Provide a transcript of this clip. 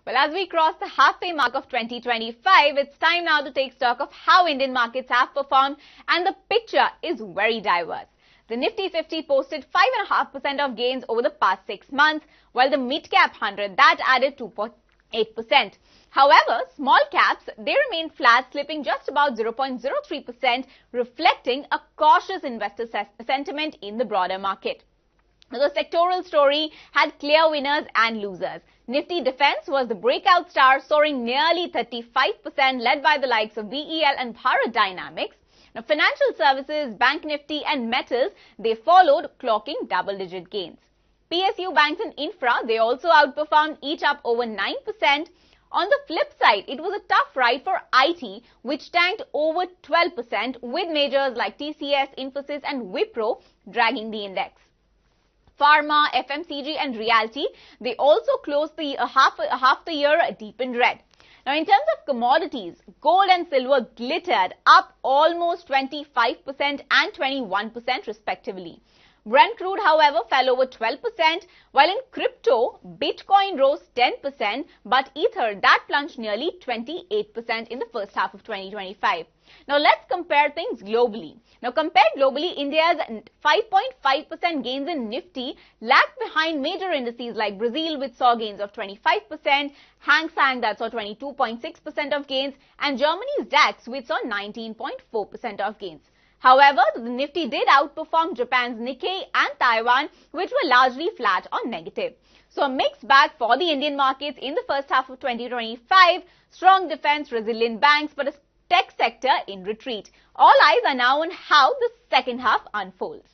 Well, as we cross the halfway mark of 2025, it's time now to take stock of how Indian markets have performed, and the picture is very diverse. The Nifty 50 posted 5.5% of gains over the past 6 months, while the mid-cap 100 that added 2.8%. However, small caps, they remain flat, slipping just about 0.03%, reflecting a cautious investor sentiment in the broader market. The sectoral story had clear winners and losers. Nifty Defence was the breakout star, soaring nearly 35%, led by the likes of BEL and Bharat Dynamics. Now, financial services, Bank Nifty and metals, they followed, clocking double-digit gains. PSU banks and infra, they also outperformed, each up over 9%. On the flip side, it was a tough ride for IT, which tanked over 12%, with majors like TCS, Infosys and Wipro dragging the index. Pharma, FMCG and realty, they also closed the half the year deep in red. Now, in terms of commodities, gold and silver glittered, up almost 25% and 21% respectively. Brent crude, however, fell over 12%, while in crypto, Bitcoin rose 10%, but Ether, that plunged nearly 28% in the first half of 2025. Now, let's compare things globally. Now, compared globally, India's 5.5% gains in Nifty lagged behind major indices like Brazil, which saw gains of 25%, Hang Seng, that saw 22.6% of gains, and Germany's DAX, which saw 19.4% of gains. However, the Nifty did outperform Japan's Nikkei and Taiwan, which were largely flat or negative. So a mixed bag for the Indian markets in the first half of 2025. Strong defense, resilient banks, but a tech sector in retreat. All eyes are now on how the second half unfolds.